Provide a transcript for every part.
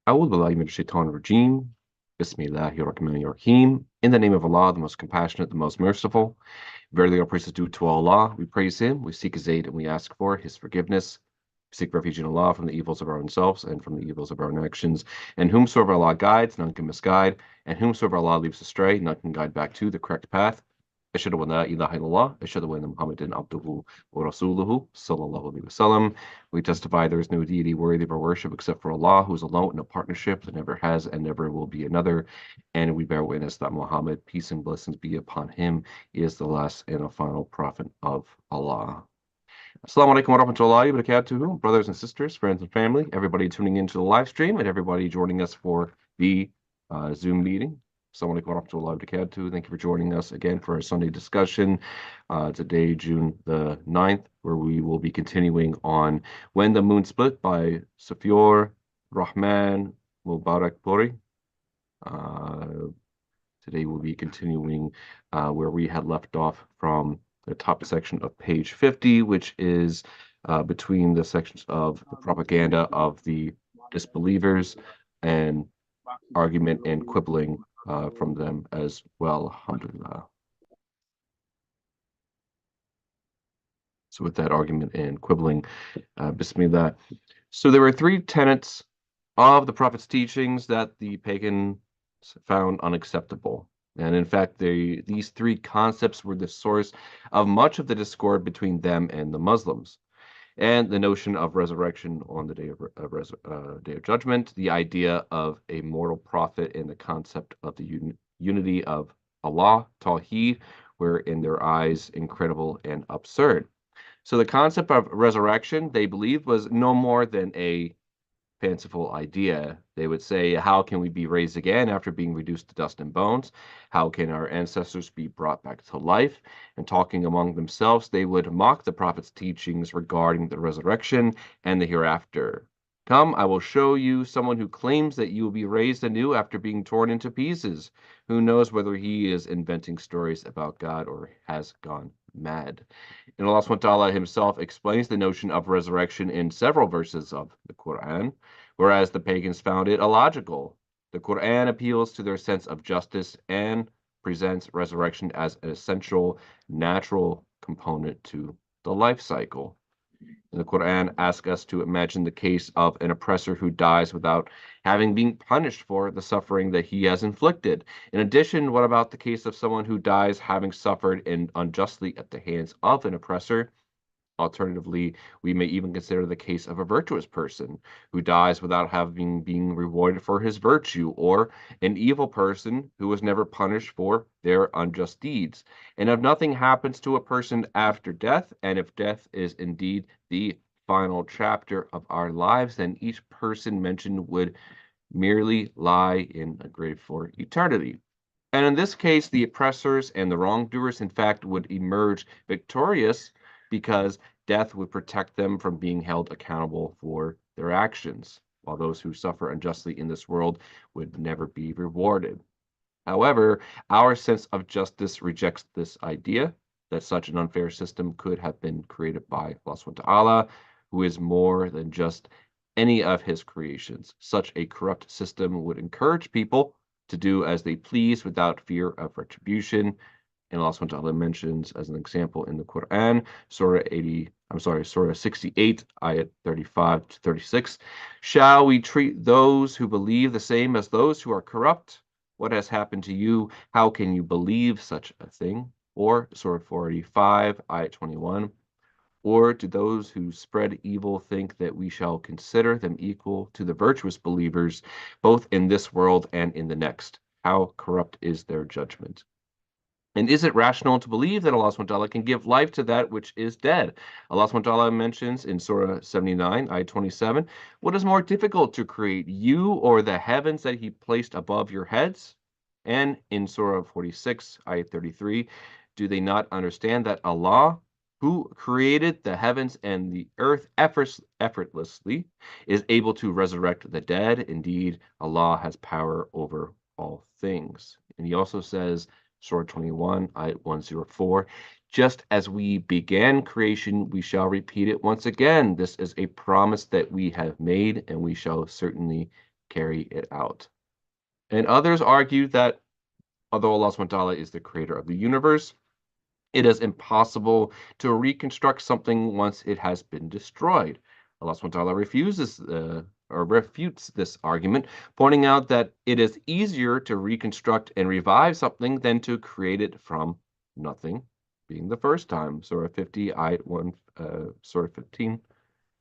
أعوذ بالله من الشaitan rajim. Bismillahir Rahmanir Rahim. In the name of Allah, the most compassionate, the most merciful. Verily, all praise is due to Allah. We praise Him, we seek His aid, and we ask for His forgiveness. We seek refuge in Allah from the evils of our own selves and from the evils of our own actions. And whomsoever Allah guides, none can misguide. And whomsoever Allah leaves astray, none can guide back to the correct path. أشهد أن لا إله إلا الله أشهد أن محمدا عبده ورسوله صلى الله عليه وسلم. We testify there is no deity worthy of our worship except for Allah, who is alone in a partnership that never has and never will be another. And we bear witness that Muhammad, peace and blessings be upon him, is the last and the final prophet of Allah. Assalamu alaikum wa rahmatullahi wa barakatuhu, brothers and sisters, friends and family, everybody tuning into the live stream, and everybody joining us for the Zoom meeting. Assalamu alaikum wa rahmatullahi wa barakatuhu. Thank you for joining us again for our Sunday discussion today, June the 9th, where we will be continuing on When the Moon Split by Safiur, Rahman, Mubarakpuri. Today we'll be continuing where we had left off from the top section of page 50, which is between the sections of the propaganda of the disbelievers and argument and quibbling from them as well, alhamdulillah. So with that argument and quibbling, bismillah. So there were three tenets of the Prophet's teachings that the pagans found unacceptable. And in fact, these three concepts were the source of much of the discord between them and the Muslims. And the notion of resurrection on the day of judgment, the idea of a mortal prophet, and the concept of the unity of Allah, Tawheed, were in their eyes incredible and absurd. So the concept of resurrection, they believed, was no more than a fanciful idea. They would say, how can we be raised again after being reduced to dust and bones? How can our ancestors be brought back to life? And talking among themselves, they would mock the Prophet's teachings regarding the resurrection and the hereafter. Come, I will show you someone who claims that you will be raised anew after being torn into pieces. Who knows whether he is inventing stories about God or has gone mad? And Allah subhanahu wa ta'ala himself explains the notion of resurrection in several verses of the Quran, whereas the pagans found it illogical. The Quran appeals to their sense of justice and presents resurrection as an essential natural component to the life cycle. And the Quran asks us to imagine the case of an oppressor who dies without having been punished for the suffering that he has inflicted. In addition, what about the case of someone who dies having suffered unjustly at the hands of an oppressor? Alternatively, we may even consider the case of a virtuous person who dies without having been rewarded for his virtue, or an evil person who was never punished for their unjust deeds. And if nothing happens to a person after death, and if death is indeed the final chapter of our lives, then each person mentioned would merely lie in a grave for eternity. And in this case, the oppressors and the wrongdoers, in fact, would emerge victorious because death would protect them from being held accountable for their actions, while those who suffer unjustly in this world would never be rewarded. However, our sense of justice rejects this idea that such an unfair system could have been created by Allah subhanahu wa ta'ala, who is more than just any of his creations. Such a corrupt system would encourage people to do as they please without fear of retribution. And Allah subhanahu wa ta'ala mentions as an example in the Quran, Surah 68, ayat 35 to 36. Shall we treat those who believe the same as those who are corrupt? What has happened to you? How can you believe such a thing? Or Surah 45, ayat 21. Or do those who spread evil think that we shall consider them equal to the virtuous believers, both in this world and in the next? How corrupt is their judgment? And is it rational to believe that Allah subhanahu wa ta'ala can give life to that which is dead? Allah subhanahu wa ta'ala mentions in Surah 79, ayat 27, what is more difficult to create, you or the heavens that he placed above your heads? And in Surah 46, ayat 33, do they not understand that Allah, who created the heavens and the earth effortlessly, is able to resurrect the dead? Indeed, Allah has power over all things. And he also says, Surah 21, ayat 104, just as we began creation, we shall repeat it once again. This is a promise that we have made, and we shall certainly carry it out. And others argue that although Allah subhanahu wa ta'ala is the creator of the universe, it is impossible to reconstruct something once it has been destroyed. Allah subhanahu wa ta'ala refuses or refutes this argument, pointing out that it is easier to reconstruct and revive something than to create it from nothing, being the first time. Surah 50, Ayat 1, Surah 15,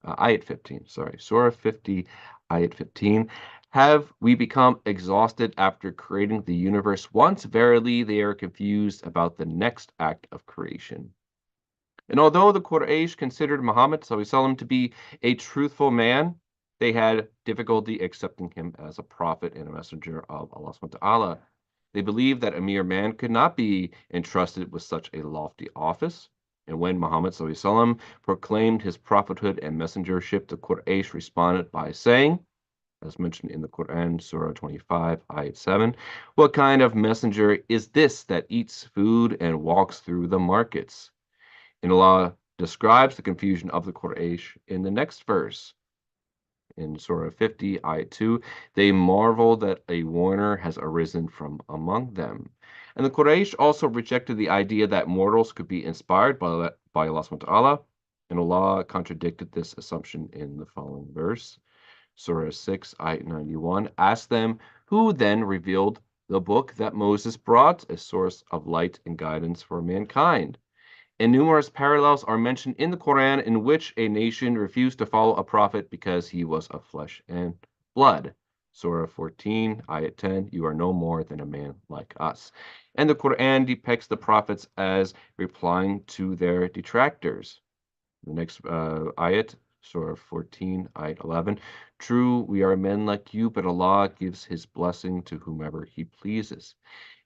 Ayat 15, sorry, Surah 50, Ayat 15. Have we become exhausted after creating the universe once? Verily, they are confused about the next act of creation. And although the Quraysh considered Muhammad (SAW) to be a truthful man, they had difficulty accepting him as a prophet and a messenger of Allah subhanahu wa ta'ala. They believed that a mere man could not be entrusted with such a lofty office. And when Muhammad (SAW) proclaimed his prophethood and messengership, the Quraysh responded by saying, as mentioned in the Quran, Surah 25, Ayat 7, what kind of messenger is this that eats food and walks through the markets? And Allah describes the confusion of the Quraysh in the next verse. In Surah 50, Ayat 2, they marvel that a warner has arisen from among them. And the Quraysh also rejected the idea that mortals could be inspired by Allah subhanahu wa ta'ala, and Allah contradicted this assumption in the following verse. Surah 6, Ayat 91, ask them, who then revealed the book that Moses brought, a source of light and guidance for mankind? And numerous parallels are mentioned in the Quran in which a nation refused to follow a prophet because he was of flesh and blood. Surah 14, Ayat 10, you are no more than a man like us. And the Quran depicts the prophets as replying to their detractors. The next ayat, Surah 14, Ayat 11. True, we are men like you, but Allah gives His blessing to whomever He pleases.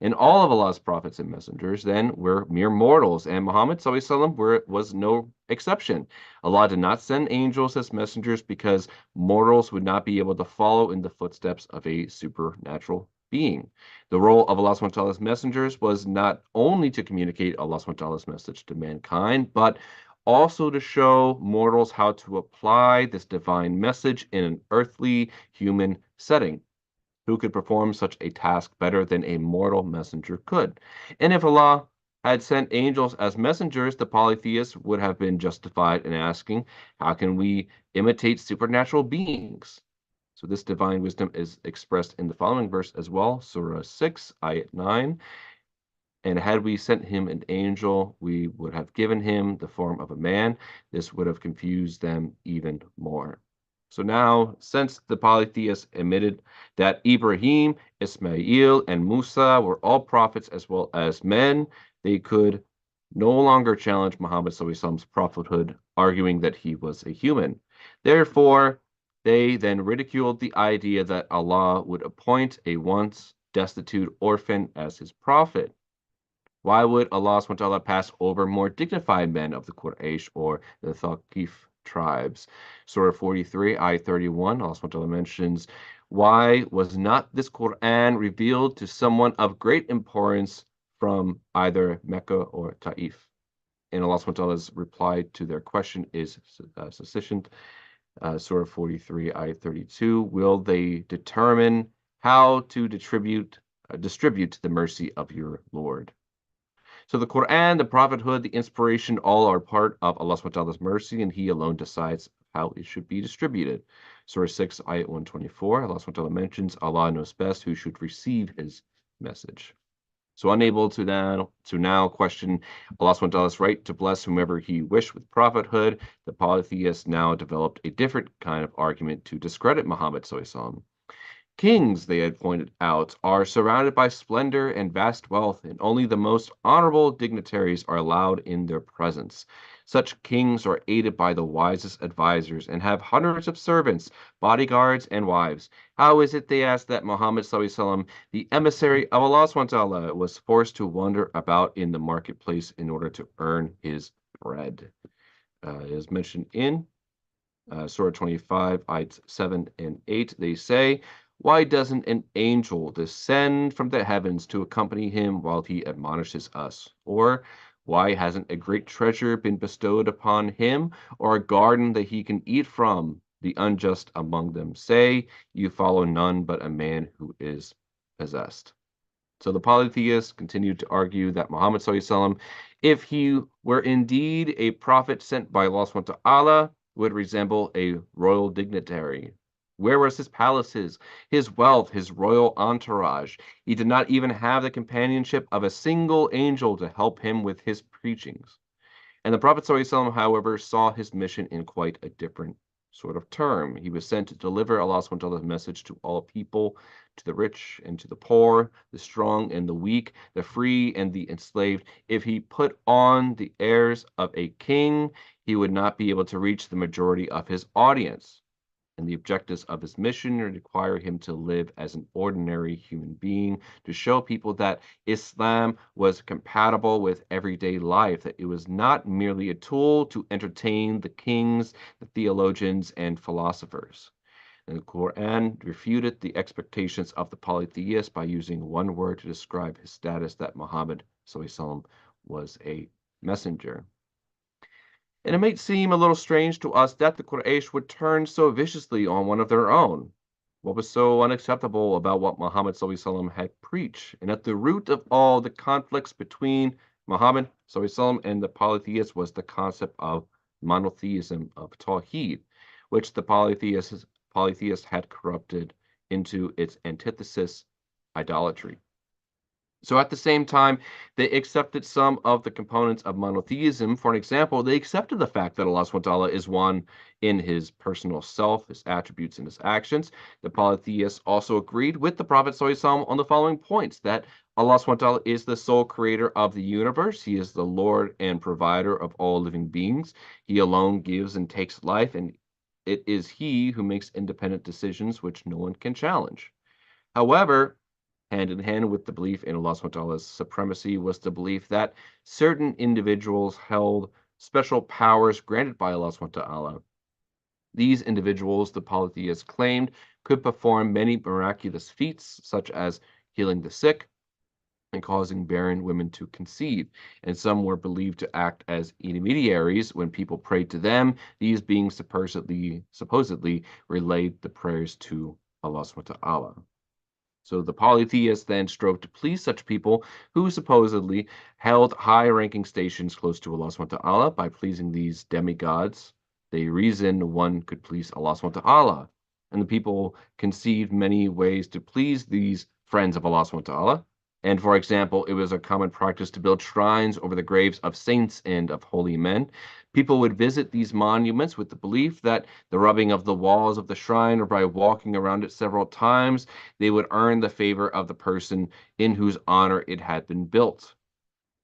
And all of Allah's prophets and messengers then were mere mortals, and Muhammad (SAW) was no exception. Allah did not send angels as messengers because mortals would not be able to follow in the footsteps of a supernatural being. The role of Allah subhanahu wa ta'ala's messengers was not only to communicate Allah subhanahu wa ta'ala's message to mankind, but also to show mortals how to apply this divine message in an earthly human setting. Who could perform such a task better than a mortal messenger could? And if Allah had sent angels as messengers, the polytheists would have been justified in asking, how can we imitate supernatural beings? So this divine wisdom is expressed in the following verse as well, Surah 6, Ayat 9. And had we sent him an angel, we would have given him the form of a man. This would have confused them even more. So now, since the polytheists admitted that Ibrahim, Ismail, and Musa were all prophets as well as men, they could no longer challenge Muhammad (SAW)'s prophethood, arguing that he was a human. Therefore, they then ridiculed the idea that Allah would appoint a once destitute orphan as his prophet. Why would Allah subhanahu wa ta'ala pass over more dignified men of the Quraysh or the Thaqif tribes? Surah 43, Ayah 31, Allah subhanahu wa ta'ala mentions, why was not this Quran revealed to someone of great importance from either Mecca or Taif? And Allah subhanahu wa ta'ala's reply to their question is sufficient. Surah 43, Ayah 32, will they determine how to distribute the mercy of your Lord? So the Quran, the prophethood, the inspiration, all are part of Allah subhanahu wa ta'ala's mercy, and He alone decides how it should be distributed. Surah 6, Ayat 124, Allah subhanahu wa ta'ala mentions, Allah knows best who should receive His message. So unable to now question Allah subhanahu wa ta'ala's right to bless whomever He wished with prophethood, the polytheists now developed a different kind of argument to discredit Muhammad (SAW). Kings, they had pointed out, are surrounded by splendor and vast wealth, and only the most honorable dignitaries are allowed in their presence. Such kings are aided by the wisest advisors and have hundreds of servants, bodyguards, and wives. How is it, they asked, that Muhammad (SAW), the emissary of Allah SWT, was forced to wander about in the marketplace in order to earn his bread? It is mentioned in Surah 25, ayats 7 and 8. They say, why doesn't an angel descend from the heavens to accompany him while he admonishes us? Or why hasn't a great treasure been bestowed upon him, or a garden that he can eat from? the unjust among them say, you follow none but a man who is possessed. So the polytheists continued to argue that Muhammad SAW, if he were indeed a prophet sent by Allah subhanahu wa ta'ala, would resemble a royal dignitary. Where was his palaces, his wealth, his royal entourage? He did not even have the companionship of a single angel to help him with his preachings. And the Prophet ﷺ, however, saw his mission in quite a different sort of term. He was sent to deliver Allah's subhanahu message to all people, to the rich and to the poor, the strong and the weak, the free and the enslaved. If he put on the airs of a king, he would not be able to reach the majority of his audience. And the objectives of his mission require him to live as an ordinary human being, to show people that Islam was compatible with everyday life, that it was not merely a tool to entertain the kings, the theologians, and philosophers. And the Quran refuted the expectations of the polytheists by using one word to describe his status, that Muhammad SAW was a messenger. And it may seem a little strange to us that the Quraysh would turn so viciously on one of their own. What was so unacceptable about what Muhammad SAW had preached? And at the root of all the conflicts between Muhammad SAW and the polytheists was the concept of monotheism, of Tawheed, which the polytheists had corrupted into its antithesis, idolatry. So at the same time, they accepted some of the components of monotheism. For an example, they accepted the fact that Allah subhanahu wa ta'ala is one in his personal self, his attributes, and his actions. The polytheists also agreed with the Prophet ﷺ on the following points: that Allah subhanahu wa ta'ala is the sole creator of the universe. He is the Lord and provider of all living beings. He alone gives and takes life, and it is he who makes independent decisions which no one can challenge. However, hand in hand with the belief in Allah subhanahu wa ta'ala's supremacy was the belief that certain individuals held special powers granted by Allah subhanahu wa ta'ala. These individuals, the polytheists claimed, could perform many miraculous feats, such as healing the sick and causing barren women to conceive. And some were believed to act as intermediaries when people prayed to them. These beings supposedly relayed the prayers to Allah subhanahu wa ta'ala. So the polytheists then strove to please such people who supposedly held high-ranking stations close to Allah subhanahu wa ta'ala. By pleasing these demigods, they reasoned one could please Allah subhanahu wa ta'ala. And the people conceived many ways to please these friends of Allah subhanahu wa ta'ala. And for example, it was a common practice to build shrines over the graves of saints and of holy men. People would visit these monuments with the belief that the rubbing of the walls of the shrine or by walking around it several times, they would earn the favor of the person in whose honor it had been built.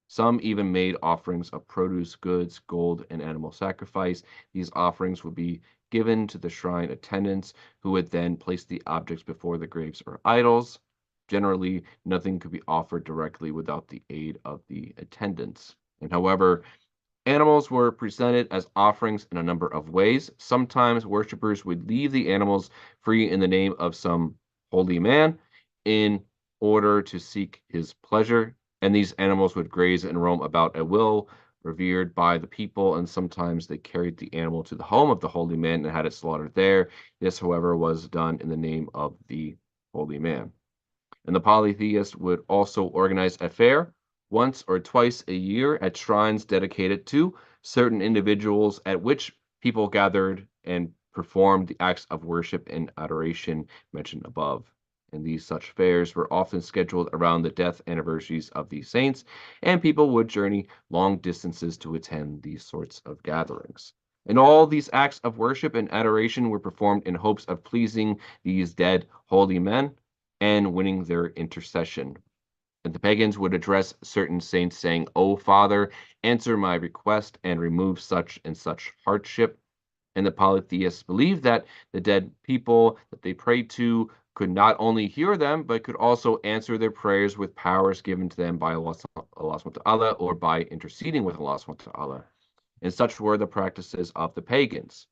Some even made offerings of produce, goods, gold, and animal sacrifice. These offerings would be given to the shrine attendants, who would then place the objects before the graves or idols. Generally, nothing could be offered directly without the aid of the attendants. And however, animals were presented as offerings in a number of ways. Sometimes worshippers would leave the animals free in the name of some holy man in order to seek his pleasure, and these animals would graze and roam about at will, revered by the people, and sometimes they carried the animal to the home of the holy man and had it slaughtered there. This, however, was done in the name of the holy man. And the polytheist would also organize a fair once or twice a year at shrines dedicated to certain individuals, at which people gathered and performed the acts of worship and adoration mentioned above. And these such fairs were often scheduled around the death anniversaries of these saints, and people would journey long distances to attend these sorts of gatherings. And all these acts of worship and adoration were performed in hopes of pleasing these dead holy men and winning their intercession. And the pagans would address certain saints saying, "O Father, answer my request and remove such and such hardship." And the polytheists believed that the dead people that they prayed to could not only hear them, but could also answer their prayers with powers given to them by Allah subhanahu wa ta'ala, or by interceding with Allah subhanahu wa ta'ala. And such were the practices of the pagans.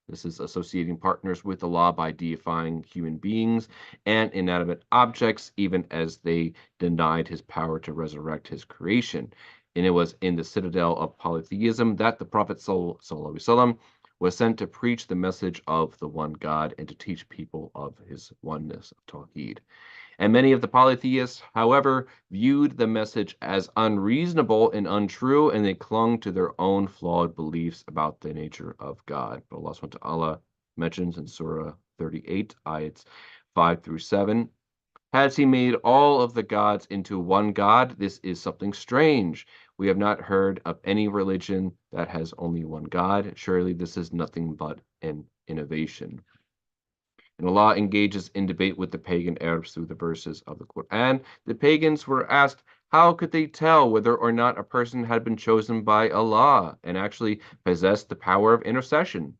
This is associating partners with Allah by deifying human beings and inanimate objects, even as they denied his power to resurrect his creation. And it was in the citadel of polytheism that the Prophet ﷺ was sent to preach the message of the one God and to teach people of his oneness of Tawhid. And many of the polytheists, however, viewed the message as unreasonable and untrue, and they clung to their own flawed beliefs about the nature of God. But Allah subhanahu wa ta'ala mentions in Surah 38, ayats 5 through 7, has he made all of the gods into one God? This is something strange. We have not heard of any religion that has only one God. Surely this is nothing but an innovation. And Allah engages in debate with the pagan Arabs through the verses of the Quran. The pagans were asked, how could they tell whether or not a person had been chosen by Allah and actually possessed the power of intercession?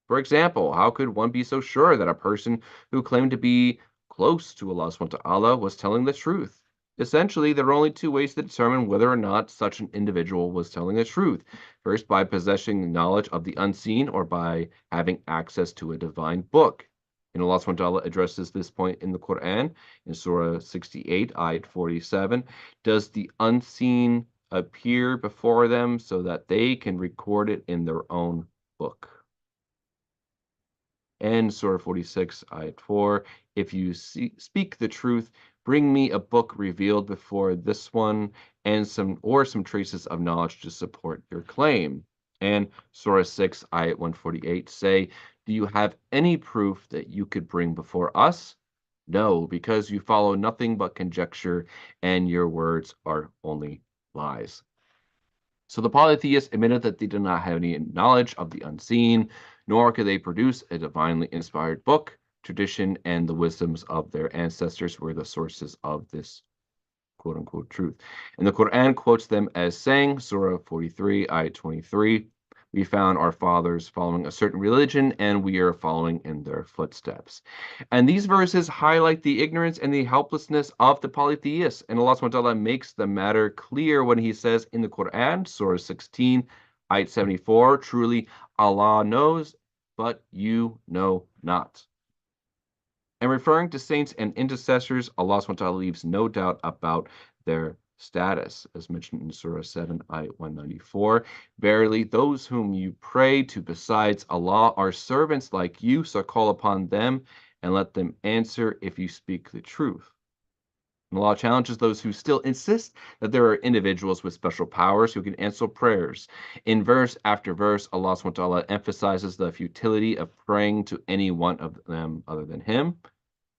For example, how could one be so sure that a person who claimed to be close to Allah subhanahu wa ta'ala was telling the truth? Essentially, there are only two ways to determine whether or not such an individual was telling the truth. First, by possessing knowledge of the unseen, or by having access to a divine book. And Allah subhanahu wa ta'ala addresses this point in the Quran in Surah 68, ayat 47. Does the unseen appear before them so that they can record it in their own book? And Surah 46, ayat 4, if you speak the truth, bring me a book revealed before this one and some traces of knowledge to support your claim. And Surah 6, ayat 148 say, do you have any proof that you could bring before us? No, because you follow nothing but conjecture and your words are only lies. So the polytheists admitted that they did not have any knowledge of the unseen, nor could they produce a divinely inspired book. Tradition and the wisdoms of their ancestors were the sources of this quote unquote truth. And the Quran quotes them as saying, Surah 43, ayat 23, we found our fathers following a certain religion and we are following in their footsteps. And these verses highlight the ignorance and the helplessness of the polytheists. And Allah subhanahu wa ta'ala makes the matter clear when he says in the Quran, Surah 16, ayat 74, truly Allah knows, but you know not. And referring to saints and intercessors, Allah subhanahu wa ta'ala leaves no doubt about their status, as mentioned in Surah 7, ayat 194. Verily, those whom you pray to besides Allah are servants like you, so call upon them and let them answer if you speak the truth. And Allah challenges those who still insist that there are individuals with special powers who can answer prayers. In verse after verse, Allah subhanahu wa ta'ala emphasizes the futility of praying to any one of them other than Him.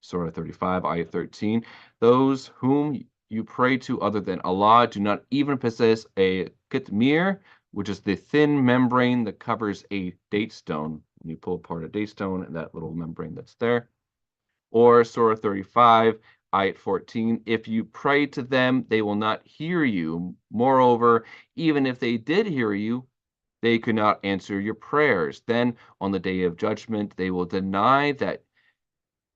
Surah 35, ayat 13. Those whom you pray to other than Allah do not even possess a qitmir, which is the thin membrane that covers a date stone. When you pull apart a date stone, and that little membrane that's there. Or Surah 35, ayat 14. If you pray to them, they will not hear you. Moreover, even if they did hear you, they could not answer your prayers. Then on the day of judgment, they will deny that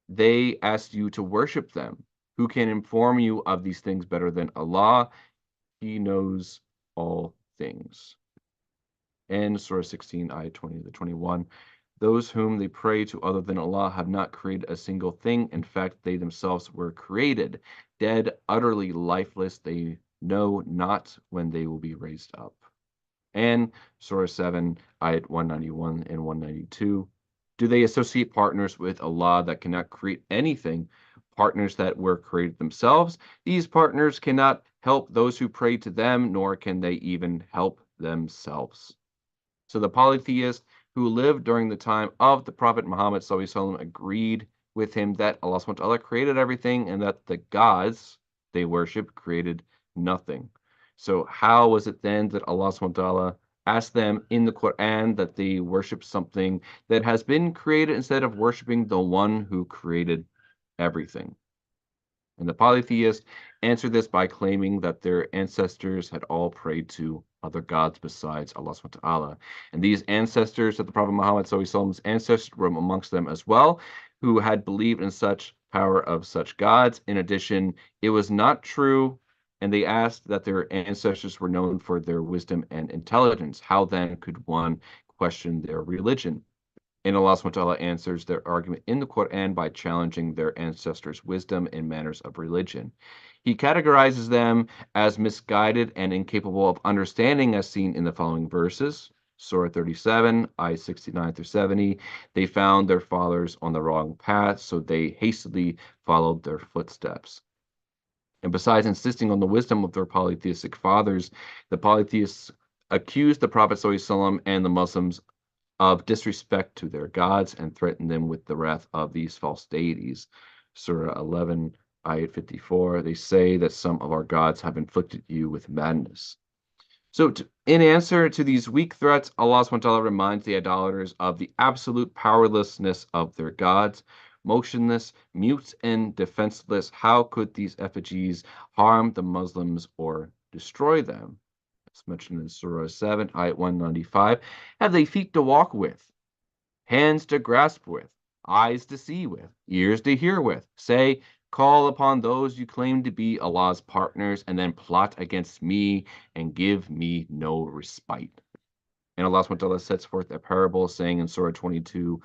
they asked you to worship them. Who can inform you of these things better than Allah? He knows all things. And Surah 16, ayat 20 to 21. Those whom they pray to other than Allah have not created a single thing. In fact, they themselves were created, dead, utterly lifeless. They know not when they will be raised up. And Surah 7, ayat 191 and 192. Do they associate partners with Allah that cannot create anything, partners that were created themselves? These partners cannot help those who pray to them, nor can they even help themselves. So the polytheists who lived during the time of the Prophet Muhammad ﷺ agreed with him that Allah subhanahu wa ta'ala created everything and that the gods they worship created nothing. So how was it then that Allah subhanahu wa ta'ala asked them in the Quran that they worship something that has been created instead of worshiping the one who created everything? And the polytheists answered this by claiming that their ancestors had all prayed to other gods besides Allah subhanahu wa ta'ala. And these ancestors of the Prophet Muhammad Muhammad's ancestors were amongst them as well, who had believed in such power of such gods. In addition, it was not true, and they asked that their ancestors were known for their wisdom and intelligence. How then could one question their religion? And Allah subhanahu wa ta'ala answers their argument in the Quran by challenging their ancestors' wisdom and manners of religion. He categorizes them as misguided and incapable of understanding, as seen in the following verses. Surah 37, ayah 69 through 70. They found their fathers on the wrong path, so they hastily followed their footsteps. And besides insisting on the wisdom of their polytheistic fathers, the polytheists accused the Prophet ﷺ and the Muslims of disrespect to their gods and threatened them with the wrath of these false deities. Surah 11, ayat 54, they say that some of our gods have inflicted you with madness. So, in answer to these weak threats, Allah subhanahu wa ta'ala reminds the idolaters of the absolute powerlessness of their gods. Motionless, mute, and defenseless, how could these effigies harm the Muslims or destroy them? It's mentioned in Surah 7, ayat 195. Have they feet to walk with, hands to grasp with, eyes to see with, ears to hear with? Say, call upon those you claim to be Allah's partners, and then plot against me and give me no respite. And Allah subhanahu wa ta'ala sets forth a parable, saying in Surah 22,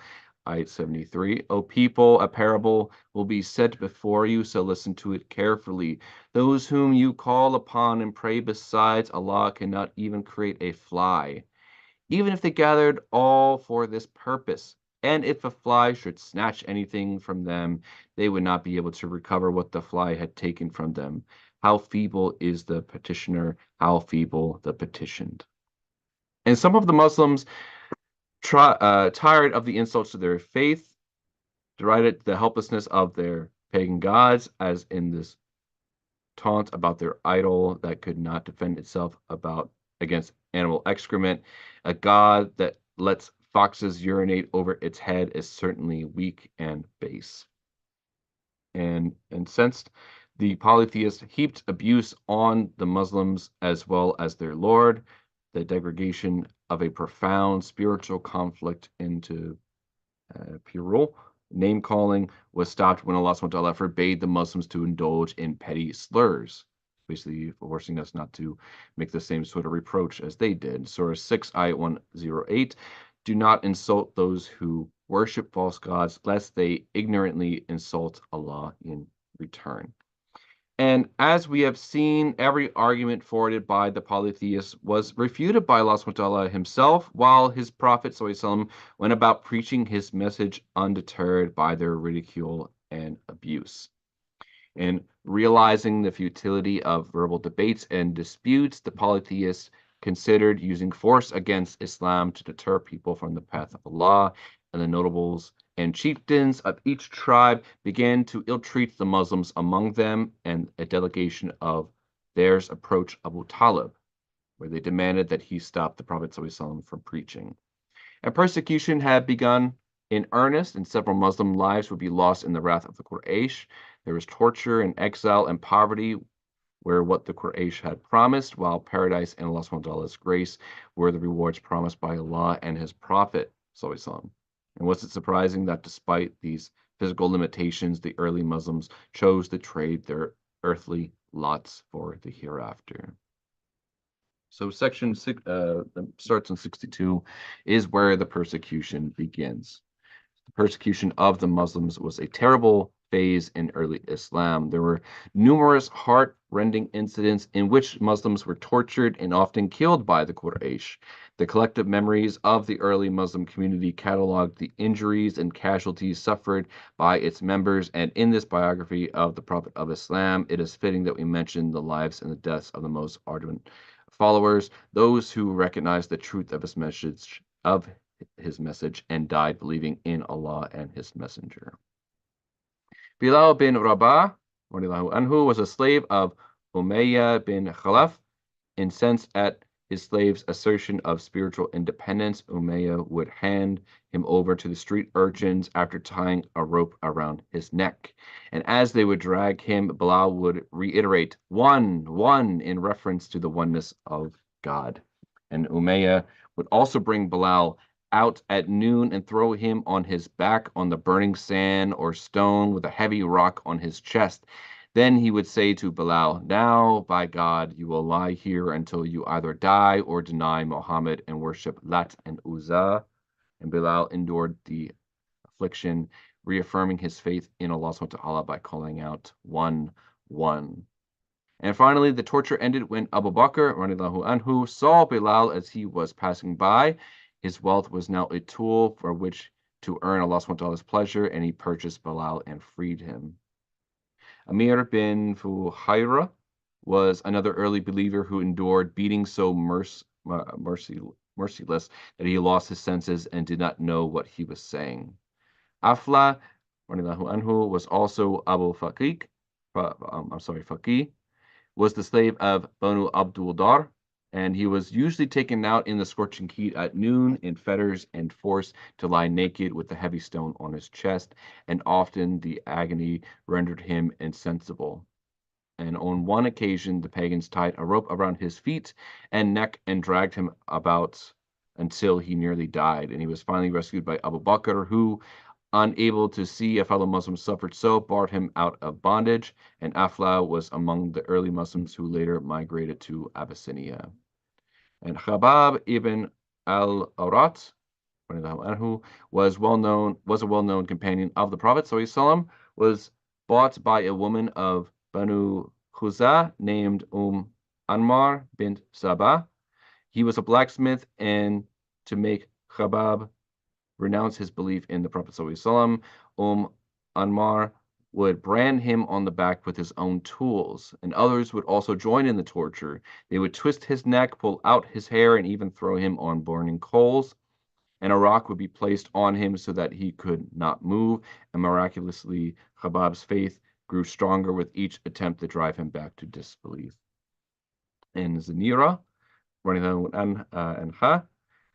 ayat 73, O people, a parable will be set before you, so listen to it carefully. Those whom you call upon and pray besides Allah cannot even create a fly, even if they gathered all for this purpose. And if a fly should snatch anything from them, they would not be able to recover what the fly had taken from them. How feeble is the petitioner, how feeble the petitioned. And some of the Muslims, tired of the insults to their faith, derided the helplessness of their pagan gods, as in this taunt about their idol that could not defend itself against animal excrement. A god that lets foxes urinate over its head is certainly weak and base. And incensed, the polytheists heaped abuse on the Muslims as well as their Lord. The degradation of a profound spiritual conflict into Pirul. Name calling was stopped when Allah subhanahu wa ta'ala forbade the Muslims to indulge in petty slurs, basically forcing us not to make the same sort of reproach as they did. Surah 6, ayat 108, do not insult those who worship false gods, lest they ignorantly insult Allah in return. And as we have seen, every argument forwarded by the polytheists was refuted by Allah subhanahu wa ta'ala himself, while his Prophet ﷺ went about preaching his message undeterred by their ridicule and abuse. And realizing the futility of verbal debates and disputes, the polytheists considered using force against Islam to deter people from the path of Allah, and the notables and chieftains of each tribe began to ill-treat the Muslims among them, and a delegation of theirs approached Abu Talib, where they demanded that he stop the Prophet ﷺ from preaching. And persecution had begun in earnest, and several Muslim lives would be lost in the wrath of the Quraysh. There was torture and exile and poverty, where what the Quraysh had promised, while paradise and Allah subhanahu wa ta'ala's grace were the rewards promised by Allah and his Prophet ﷺ. And was it surprising that despite these physical limitations, the early Muslims chose to trade their earthly lots for the hereafter? So section 6 starts in 62 is where the persecution begins. The persecution of the Muslims was a terrible phase in early Islam. There were numerous heart-rending incidents in which Muslims were tortured and often killed by the Quraysh. The collective memories of the early Muslim community cataloged the injuries and casualties suffered by its members, and in this biography of the Prophet of Islam, it is fitting that we mention the lives and the deaths of the most ardent followers, those who recognized the truth of his message and died believing in Allah and his messenger. Bilal bin Rabah anhu, was a slave of Umayyah bin Khalaf. Incensed at his slave's assertion of spiritual independence, Umayyah would hand him over to the street urchins after tying a rope around his neck. And as they would drag him, Bilal would reiterate, one, in reference to the oneness of God. And Umayyah would also bring Bilal out at noon and throw him on his back on the burning sand or stone with a heavy rock on his chest. Then he would say to Bilal, now, by God, you will lie here until you either die or deny Muhammad and worship Lat and Uzza. And Bilal endured the affliction, reaffirming his faith in Allah subhanahu wa ta'ala by calling out, one. And finally, the torture ended when Abu Bakr radiallahu anhu saw Bilal as he was passing by. His wealth was now a tool for which to earn Allah subhanahu wa ta'ala's pleasure, and he purchased Bilal and freed him. Amir bin Fuhaira was another early believer who endured beating so merciless that he lost his senses and did not know what he was saying. Afla radiallahu anhu was also Abu Faqih, Faqih, was the slave of Banu Abdul Dar, and he was usually taken out in the scorching heat at noon in fetters and forced to lie naked with a heavy stone on his chest, and often the agony rendered him insensible. And on one occasion, the pagans tied a rope around his feet and neck and dragged him about until he nearly died. And he was finally rescued by Abu Bakr, who, unable to see a fellow Muslim suffered so, brought him out of bondage. And Afla was among the early Muslims who later migrated to Abyssinia. And Khabab ibn al-Arat was a well-known companion of the Prophet ﷺ, was bought by a woman of Banu Khuza named Anmar bint Sabah. He was a blacksmith, and to make Khabab renounce his belief in the Prophet ﷺ, Anmar would brand him on the back with his own tools, and others would also join in the torture. They would twist his neck, pull out his hair, and even throw him on burning coals. And a rock would be placed on him so that he could not move, and miraculously, Khabab's faith grew stronger with each attempt to drive him back to disbelief. And Zanira, anha,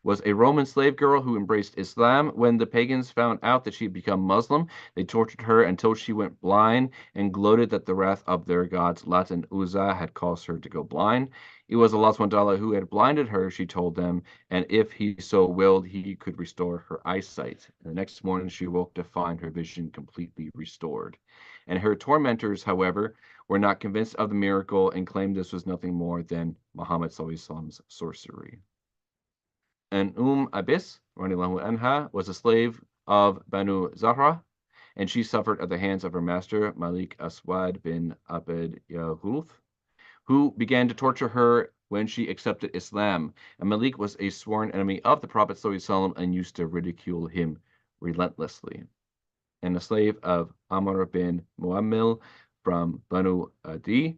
was a Roman slave girl who embraced Islam. When the pagans found out that she had become Muslim, they tortured her until she went blind and gloated that the wrath of their gods Lat and Uzza had caused her to go blind. It was Allah subhanahu wa ta'ala who had blinded her, she told them, and if he so willed, he could restore her eyesight. And the next morning she woke to find her vision completely restored. And her tormentors, however, were not convinced of the miracle and claimed this was nothing more than Muhammad sallallahu alaihi wasallam's sorcery. And Abis anha, was a slave of Banu Zahra, and she suffered at the hands of her master, Malik Aswad bin Abd Yahulf, who began to torture her when she accepted Islam. And Malik was a sworn enemy of the Prophet ﷺ and used to ridicule him relentlessly. And a slave of Amr bin Muammil from Banu Adi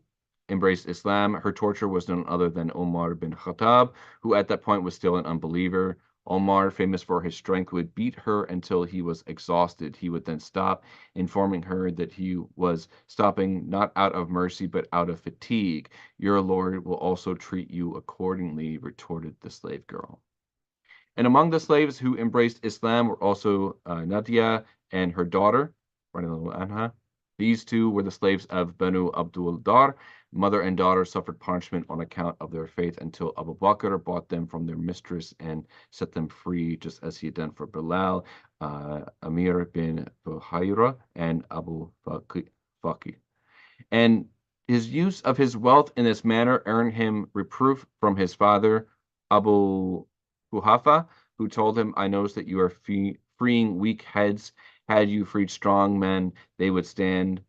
embraced Islam. Her torture was none other than Omar bin Khattab, who at that point was still an unbeliever. Omar, famous for his strength, would beat her until he was exhausted. He would then stop, informing her that he was stopping not out of mercy, but out of fatigue. Your Lord will also treat you accordingly, retorted the slave girl. And among the slaves who embraced Islam were also Nadia and her daughter, anha. These two were the slaves of Banu Abdul Dar. Mother and daughter suffered punishment on account of their faith until Abu Bakr bought them from their mistress and set them free, just as he had done for Bilal, Amir bin Fuhaira, and Abu Faqih. And his use of his wealth in this manner earned him reproof from his father, Abu Kuhafa, who told him, I notice that you are freeing weak heads. Had you freed strong men, they would stand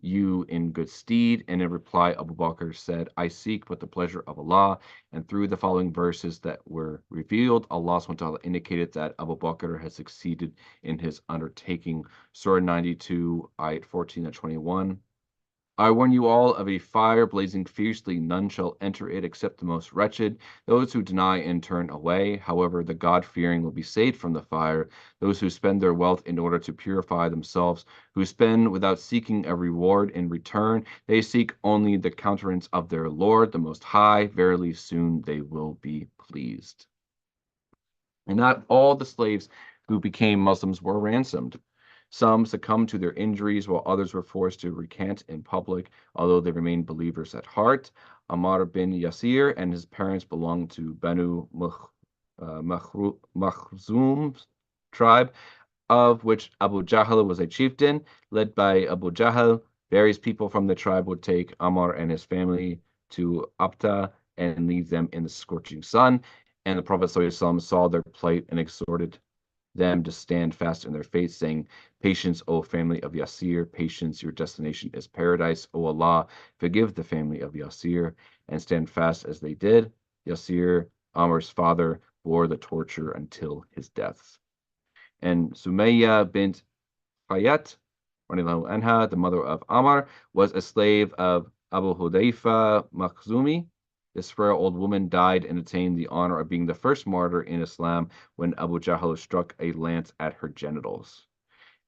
you in good stead. And in reply, Abu Bakr said, I seek but the pleasure of Allah. And through the following verses that were revealed, Allah subhanahu wa ta'ala indicated that Abu Bakr had succeeded in his undertaking. Surah 92, ayat 14 and 21. I warn you all of a fire blazing fiercely. None shall enter it except the most wretched, those who deny and turn away. However, the God-fearing will be saved from the fire, those who spend their wealth in order to purify themselves, who spend without seeking a reward in return. They seek only the countenance of their Lord, the Most High. Verily, soon they will be pleased. And not all the slaves who became Muslims were ransomed. Some succumbed to their injuries, while others were forced to recant in public, although they remained believers at heart. Ammar bin Yasir and his parents belonged to Banu Makhzum's tribe, of which Abu Jahl was a chieftain. Led by Abu Jahl, various people from the tribe would take Ammar and his family to Abta and leave them in the scorching sun. And the Prophet ﷺ saw their plight and exhorted them to stand fast in their faith, saying, "Patience, O family of Yasir, patience, your destination is paradise. O Allah, forgive the family of Yasir," and stand fast as they did. Yasir, Amar's father, bore the torture until his death. And Sumayya bint Hayat, radiallahu anha, the mother of Amar, was a slave of Abu Hudayfa Makhzumi. This frail old woman died and attained the honor of being the first martyr in Islam when Abu Jahl struck a lance at her genitals.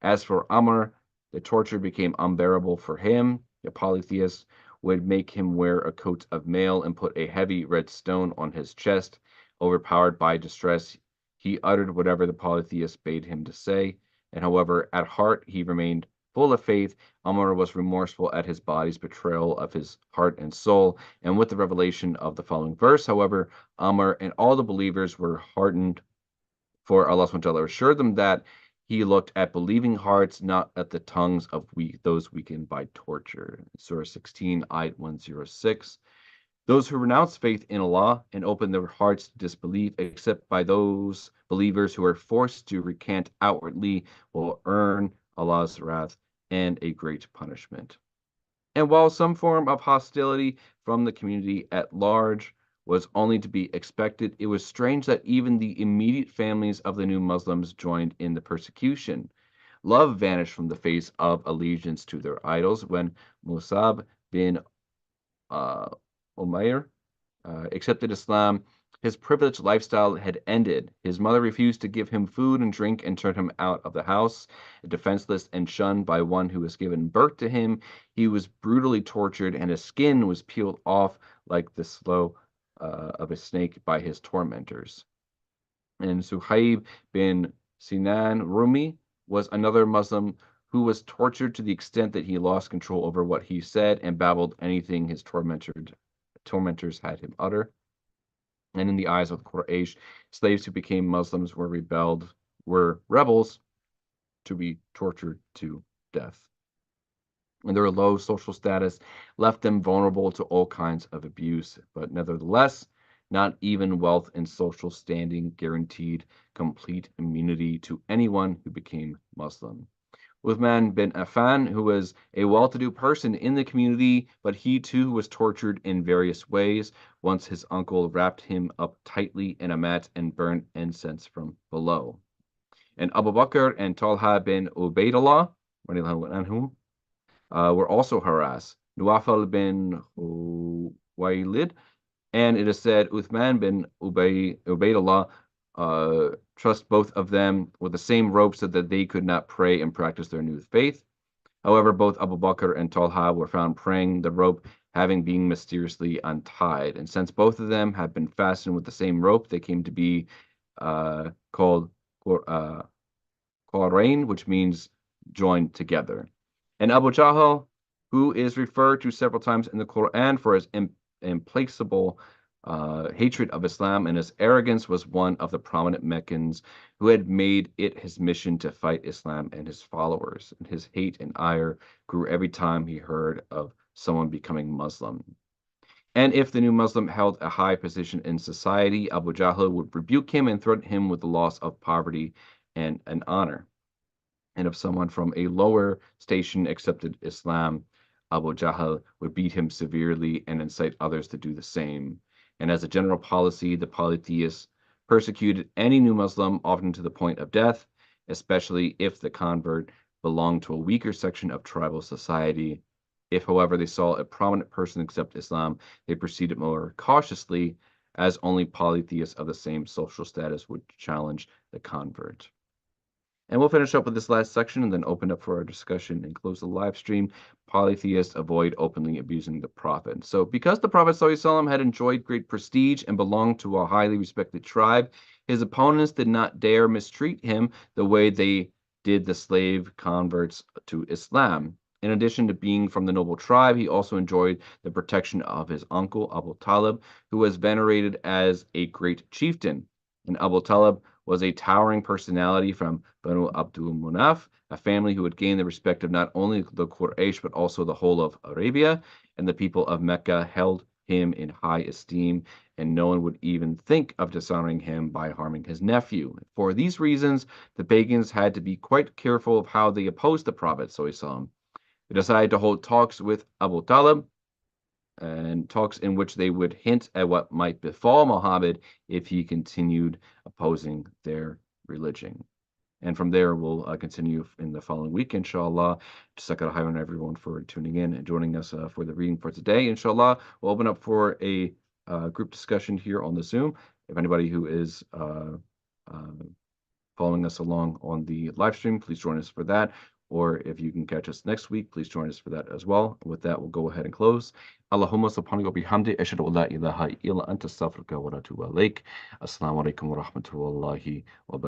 As for Amr, the torture became unbearable for him. The polytheist would make him wear a coat of mail and put a heavy red stone on his chest. Overpowered by distress, he uttered whatever the polytheist bade him to say, and however, at heart he remained full of faith. Amr was remorseful at his body's betrayal of his heart and soul, and with the revelation of the following verse, however, Amr and all the believers were heartened, for Allah subhanahu wa ta'ala assured them that he looked at believing hearts, not at the tongues of those weakened by torture. Surah 16, Ayat 106. Those who renounce faith in Allah and open their hearts to disbelief, except by those believers who are forced to recant outwardly, will earn Allah's wrath and a great punishment. And while some form of hostility from the community at large was only to be expected, it was strange that even the immediate families of the new Muslims joined in the persecution. Love vanished from the face of allegiance to their idols when Musab bin Umair accepted Islam. His privileged lifestyle had ended. His mother refused to give him food and drink and turned him out of the house. Defenseless and shunned by one who was given birth to him, he was brutally tortured and his skin was peeled off like the slough of a snake by his tormentors. And Suhaib bin Sinan Rumi was another Muslim who was tortured to the extent that he lost control over what he said and babbled anything his tormentors had him utter. And in the eyes of the Quraysh, slaves who became Muslims were rebels to be tortured to death. And their low social status left them vulnerable to all kinds of abuse, but nevertheless, not even wealth and social standing guaranteed complete immunity to anyone who became Muslim. Uthman bin Affan, who was a well-to-do person in the community, but he too was tortured in various ways. Once his uncle wrapped him up tightly in a mat and burned incense from below. And Abu Bakr and Talha bin Ubaidullah were also harassed. Nuwafal bin Huwaylid, and it is said Uthman bin Ubaidullah trust both of them with the same rope so that they could not pray and practice their new faith. However, both Abu Bakr and Talha were found praying, the rope having been mysteriously untied. And since both of them had been fastened with the same rope, they came to be called Qarain, which means joined together. And Abu Jahl, who is referred to several times in the Quran for his implacable hatred of Islam and his arrogance, was one of the prominent Meccans who had made it his mission to fight Islam and his followers. And his hate and ire grew every time he heard of someone becoming Muslim. And if the new Muslim held a high position in society, Abu Jahl would rebuke him and threaten him with the loss of poverty and an honor. And if someone from a lower station accepted Islam, Abu Jahl would beat him severely and incite others to do the same. And as a general policy, the polytheists persecuted any new Muslim, often to the point of death, especially if the convert belonged to a weaker section of tribal society. If, however, they saw a prominent person accept Islam, they proceeded more cautiously, as only polytheists of the same social status would challenge the convert. And we'll finish up with this last section and then open up for our discussion and close the live stream. Polytheists avoid openly abusing the Prophet. So because the Prophet ﷺ had enjoyed great prestige and belonged to a highly respected tribe, his opponents did not dare mistreat him the way they did the slave converts to Islam. In addition to being from the noble tribe, he also enjoyed the protection of his uncle, Abu Talib, who was venerated as a great chieftain. And Abu Talib was a towering personality from Banu Abdul Munaf, a family who had gained the respect of not only the Quraysh but also the whole of Arabia, and the people of Mecca held him in high esteem, and no one would even think of dishonoring him by harming his nephew. For these reasons, the pagans had to be quite careful of how they opposed the Prophet. They decided to hold talks with Abu Talib, and talks in which they would hint at what might befall Muhammad if he continued opposing their religion. And from there, we'll continue in the following week, inshallah. Jazakallah khairan, everyone, for tuning in and joining us for the reading for today. Inshallah, we'll open up for a group discussion here on the Zoom. If anybody who is following us along on the live stream, please join us for that. Or if you can catch us next week, please join us for that as well. With that, we'll go ahead and close. Allahumma subhanahu wa bihamdi, ashhadu an la ilaha illa anta astaghfiruka wa atubu ilaik. Assalamu alaikum wa rahmatullahi wa barakatuh.